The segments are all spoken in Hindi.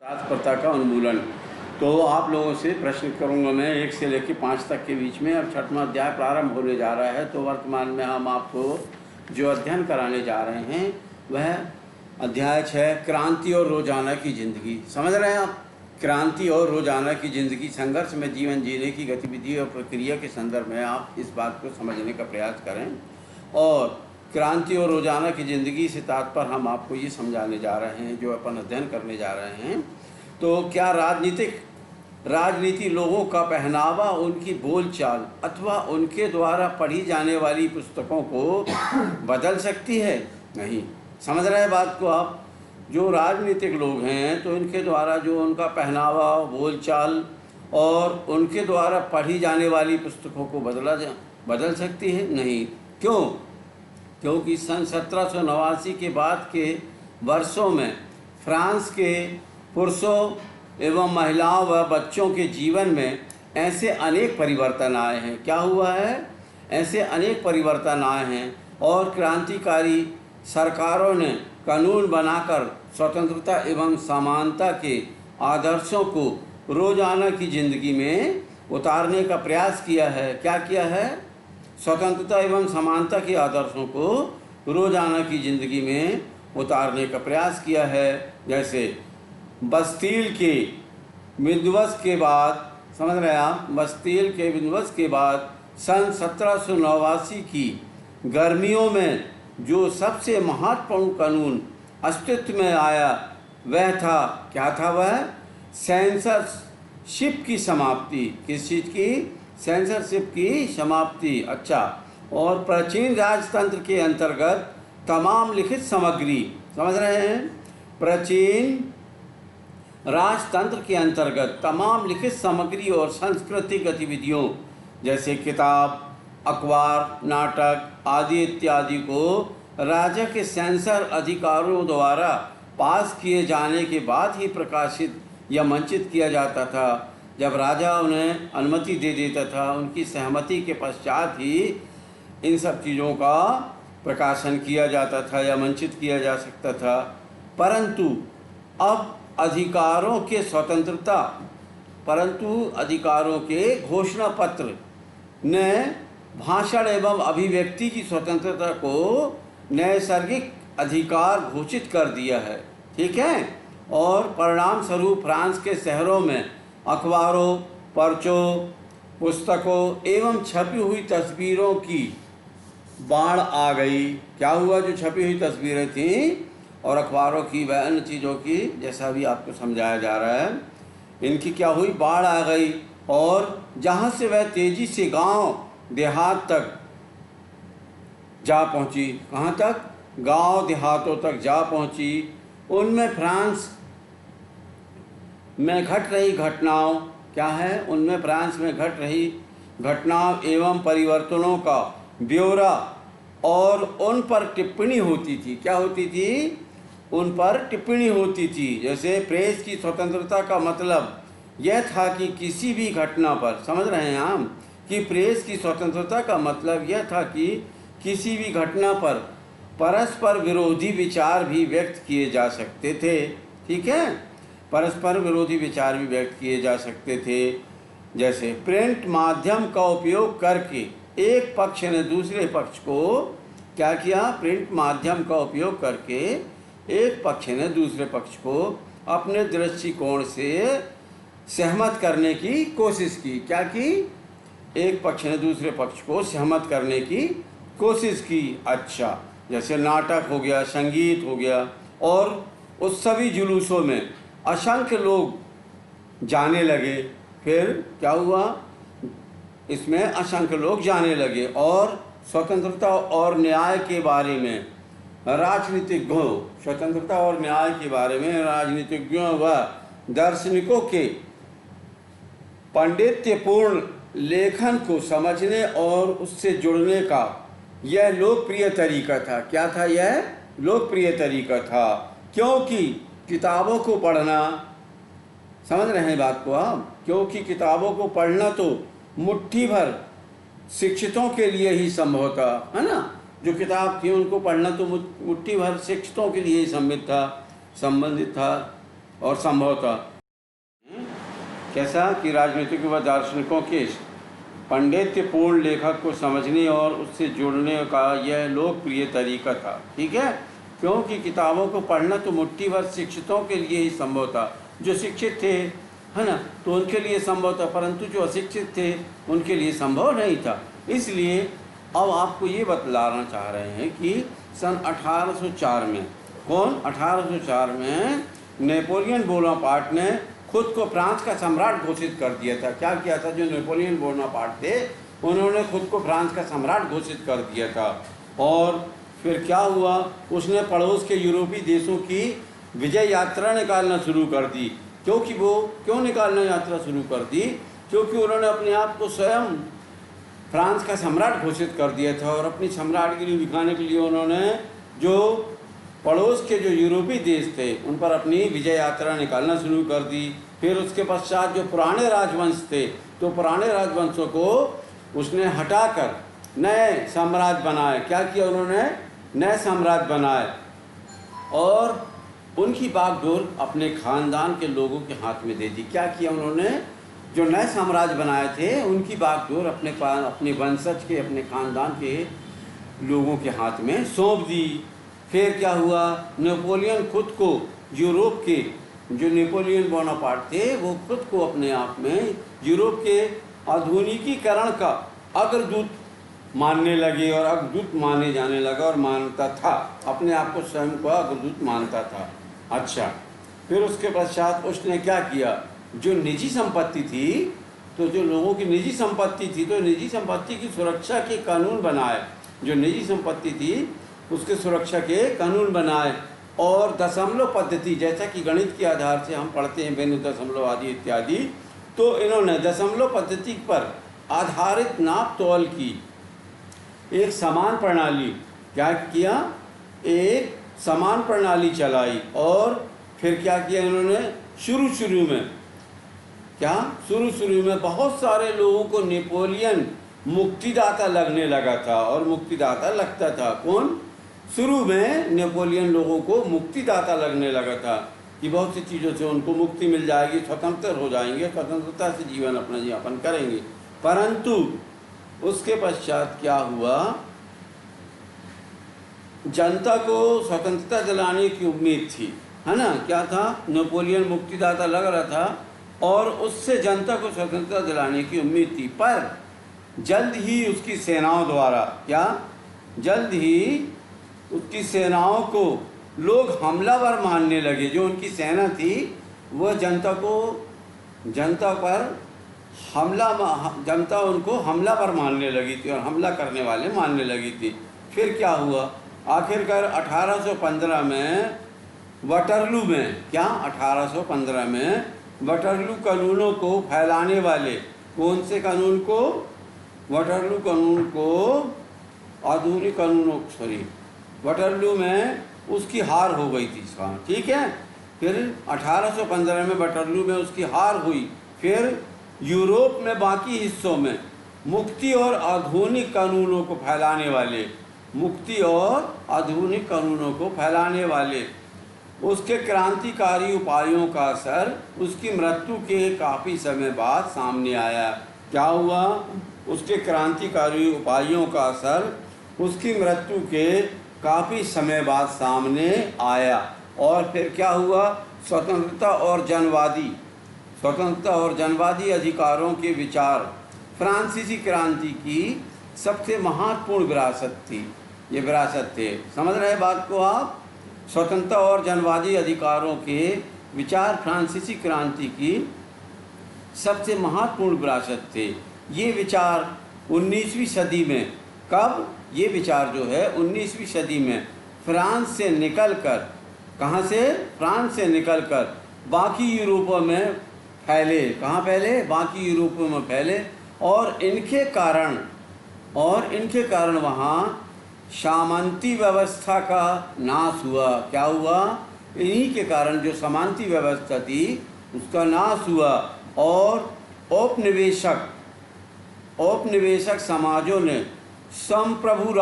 राजप्रथा का उन्मूलन। तो आप लोगों से प्रश्न करूंगा मैं 1 से लेकर 5 तक के बीच में। अब 6वां अध्याय प्रारंभ होने जा रहा है। तो वर्तमान में हम आपको जो अध्ययन कराने जा रहे हैं वह अध्याय 6 क्रांति और रोजाना की ज़िंदगी। समझ रहे हैं आप? क्रांति और रोजाना की ज़िंदगी, संघर्ष में जीवन जीने की गतिविधि और प्रक्रिया के संदर्भ में आप इस बात को समझने का प्रयास करें। और क्रांति और रोजाना की ज़िंदगी से तात्पर्य हम आपको ये समझाने जा रहे हैं, जो अपन अध्ययन करने जा रहे हैं। तो क्या राजनीति लोगों का पहनावा, उनकी बोलचाल अथवा उनके द्वारा पढ़ी जाने वाली पुस्तकों को बदल सकती है? नहीं। समझ रहे हैं बात को आप? जो राजनीतिक लोग हैं तो इनके द्वारा जो उनका पहनावा, बोलचाल और उनके द्वारा पढ़ी जाने वाली पुस्तकों को बदल सकती है? नहीं। क्यों? क्योंकि सन 1789 के बाद के वर्षों में फ्रांस के पुरुषों एवं महिलाओं व बच्चों के जीवन में ऐसे अनेक परिवर्तन आए हैं। क्या हुआ है? ऐसे अनेक परिवर्तन आए हैं और क्रांतिकारी सरकारों ने कानून बनाकर स्वतंत्रता एवं समानता के आदर्शों को रोजाना की ज़िंदगी में उतारने का प्रयास किया है। क्या किया है? स्वतंत्रता एवं समानता के आदर्शों को रोजाना की ज़िंदगी में उतारने का प्रयास किया है। जैसे बस्तील के विध्वंस के बाद, समझ रहे हैं आप? बस्तील के विध्वंस के बाद सन 1789 की गर्मियों में जो सबसे महत्वपूर्ण कानून अस्तित्व में आया वह था, क्या था वह? सेंसरशिप की समाप्ति। किस चीज़ की? सेंसरशिप की समाप्ति। अच्छा। और प्राचीन राजतंत्र के अंतर्गत तमाम लिखित सामग्री, समझ रहे हैं? प्राचीन राजतंत्र के अंतर्गत तमाम लिखित सामग्री और सांस्कृतिक गतिविधियों जैसे किताब, अखबार, नाटक आदि इत्यादि को राजा के सेंसर अधिकारियों द्वारा पास किए जाने के बाद ही प्रकाशित या मंचित किया जाता था। जब राजा उन्हें अनुमति दे देता था, उनकी सहमति के पश्चात ही इन सब चीज़ों का प्रकाशन किया जाता था या मंचित किया जा सकता था। परंतु अब अधिकारों के घोषणा पत्र ने भाषण एवं अभिव्यक्ति की स्वतंत्रता को नैसर्गिक अधिकार घोषित कर दिया है। ठीक है? और परिणाम स्वरूप फ्रांस के शहरों में अखबारों, पर्चों, पुस्तकों एवं छपी हुई तस्वीरों की बाढ़ आ गई। क्या हुआ? जो छपी हुई तस्वीरें थीं और अखबारों की व अन्य चीज़ों की, जैसा भी आपको समझाया जा रहा है, इनकी क्या हुई? बाढ़ आ गई। और जहाँ से वह तेज़ी से गांव देहात तक जा पहुँची। कहाँ तक? गांव देहातों तक जा पहुँची। उनमें फ्रांस में घट रही घटनाओं, क्या है? उनमें फ्रांस में घट रही घटनाओं एवं परिवर्तनों का ब्यौरा और उन पर टिप्पणी होती थी। क्या होती थी? उन पर टिप्पणी होती थी। जैसे प्रेस की स्वतंत्रता का मतलब यह था कि किसी भी घटना पर, समझ रहे हैं हम, कि प्रेस की स्वतंत्रता का मतलब यह था कि किसी भी घटना पर परस्पर विरोधी विचार भी व्यक्त किए जा सकते थे। ठीक है? परस्पर विरोधी विचार भी व्यक्त किए जा सकते थे। जैसे प्रिंट माध्यम का उपयोग करके एक पक्ष ने दूसरे पक्ष को क्या किया? प्रिंट माध्यम का उपयोग करके एक पक्ष ने दूसरे पक्ष को अपने दृष्टिकोण से सहमत करने की कोशिश की। क्या की? एक पक्ष ने दूसरे पक्ष को सहमत करने की कोशिश की। अच्छा। जैसे नाटक हो गया, संगीत हो गया, और उस सभी जुलूसों में असंख्य लोग जाने लगे। फिर क्या हुआ? इसमें असंख्य लोग जाने लगे और स्वतंत्रता और न्याय के बारे में राजनीतिज्ञों, स्वतंत्रता और न्याय के बारे में राजनीतिज्ञों व दार्शनिकों के पांडित्यपूर्ण लेखन को समझने और उससे जुड़ने का यह लोकप्रिय तरीका था। क्या था? यह लोकप्रिय तरीका था। क्योंकि किताबों को पढ़ना, समझ रहे हैं बात को आप? क्योंकि किताबों को पढ़ना तो मुट्ठी भर शिक्षितों के लिए ही संभव था, है ना? जो किताब थी उनको पढ़ना तो मुट्ठी भर शिक्षितों के लिए ही संबंधित था। और संभवतः कैसा कि राजनीतिक व दार्शनिकों के पांडित्यपूर्ण लेखक को समझने और उससे जुड़ने का यह लोकप्रिय तरीका था। ठीक है, क्योंकि किताबों को पढ़ना तो मुट्ठी भर शिक्षितों के लिए ही संभव था। जो शिक्षित थे, है ना, तो उनके लिए संभव था, परंतु जो अशिक्षित थे उनके लिए संभव नहीं था। इसलिए अब आपको ये बतलाना चाह रहे हैं कि सन 1804 में 1804 में नेपोलियन बोनापार्ट ने खुद को फ्रांस का सम्राट घोषित कर दिया था। क्या किया था? जो नेपोलियन बोनापार्ट थे उन्होंने खुद को फ्रांस का सम्राट घोषित कर दिया था। और फिर क्या हुआ? उसने पड़ोस के यूरोपीय देशों की विजय यात्रा निकालना शुरू कर दी। क्योंकि वो क्यों निकालना यात्रा शुरू कर दी? क्योंकि उन्होंने अपने आप को स्वयं फ्रांस का सम्राट घोषित कर दिया था और अपनी सम्राटगिरी दिखाने के लिए उन्होंने जो पड़ोस के जो यूरोपीय देश थे उन पर अपनी विजय यात्रा निकालना शुरू कर दी। फिर उसके पश्चात जो पुराने राजवंश थे तो पुराने राजवंशों को उसने हटाकर नए साम्राज्य बनाए। क्या किया उन्होंने? नए साम्राज्य बनाए और उनकी बागडोर अपने खानदान के लोगों के हाथ में दे दी। क्या किया उन्होंने? जो नए साम्राज्य बनाए थे उनकी बागडोर अपने वंशज के, अपने खानदान के लोगों के हाथ में सौंप दी। फिर क्या हुआ? नेपोलियन खुद को यूरोप के, जो नेपोलियन बोनापार्ट थे वो खुद को अपने आप में यूरोप के आधुनिकीकरण का अग्रदूत मानने लगे और अग्रदूत माने जाने लगा और मानता था, अपने आप को स्वयं को अग्रदूत मानता था। अच्छा, फिर उसके पश्चात उसने क्या किया? जो निजी संपत्ति थी, तो जो लोगों की निजी संपत्ति थी, तो निजी संपत्ति की सुरक्षा के कानून बनाए। जो निजी संपत्ति थी उसके सुरक्षा के कानून बनाए और दशमलव पद्धति, जैसा कि गणित के आधार से हम पढ़ते हैं बिंदु, दशमलव आदि इत्यादि, तो इन्होंने दशमलव पद्धति पर आधारित नाप तोल की एक समान प्रणाली, क्या किया? एक समान प्रणाली चलाई। और फिर क्या किया इन्होंने? शुरू में बहुत सारे लोगों को नेपोलियन मुक्तिदाता लगने लगा था और मुक्तिदाता लगता था। कौन? शुरू में नेपोलियन लोगों को मुक्तिदाता लगने लगा था कि बहुत सी चीज़ों से उनको मुक्ति मिल जाएगी, स्वतंत्र हो जाएंगे, स्वतंत्रता से जीवन अपना यापन करेंगे। परंतु उसके पश्चात क्या हुआ? जनता को स्वतंत्रता दिलाने की उम्मीद थी, है ना? क्या था? नेपोलियन मुक्तिदाता लग रहा था और उससे जनता को स्वतंत्रता दिलाने की उम्मीद थी। पर जल्द ही उसकी सेनाओं द्वारा, क्या? जल्द ही उसकी सेनाओं को लोग हमलावर मानने लगे। जो उनकी सेना थी वह जनता उनको हमलावर मानने लगी थी और हमला करने वाले मानने लगी थी। फिर क्या हुआ? आखिरकार 1815 में वाटरलू में, क्या? 1815 में वाटरलू कानूनों को फैलाने वाले, कौन से कानून को? वाटरलू कानून को, आधुनिक कानूनों, वाटरलू में उसकी हार हो गई थी। ठीक है, फिर 1815 में वाटरलू में उसकी हार हुई। फिर यूरोप में बाकी हिस्सों में मुक्ति और आधुनिक कानूनों को फैलाने वाले उसके क्रांतिकारी उपायों का असर उसकी मृत्यु के काफ़ी समय बाद सामने आया। क्या हुआ? उसके क्रांतिकारी उपायों का असर उसकी मृत्यु के काफ़ी समय बाद सामने आया। और फिर क्या हुआ? स्वतंत्रता और जनवादी अधिकारों के विचार फ्रांसीसी क्रांति की सबसे महत्वपूर्ण विरासत थी। ये विरासत थे, समझ रहे बात को आप? स्वतंत्रता और जनवादी अधिकारों के विचार फ्रांसीसी क्रांति की सबसे महत्वपूर्ण विरासत थे। ये विचार 19वीं सदी में, कब? ये विचार जो है 19वीं सदी में फ्रांस से निकलकर, कहाँ से? फ्रांस से निकलकर बाकी यूरोपों में फैले। कहाँ फैले? बाकी यूरोपों में फैले और इनके कारण वहाँ सामंती व्यवस्था का नाश हुआ। क्या हुआ? इन्हीं के कारण जो सामंती व्यवस्था थी उसका नाश हुआ और औपनिवेशक समाजों ने संप्रभु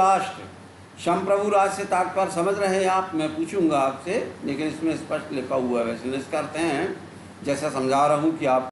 संप्रभु राज से तात्पर्य समझ रहे हैं आप? मैं पूछूंगा आपसे, लेकिन इसमें स्पष्ट लिखा हुआ है। वैसे निष्कर्ष हैं, जैसा समझा रहा हूँ कि आप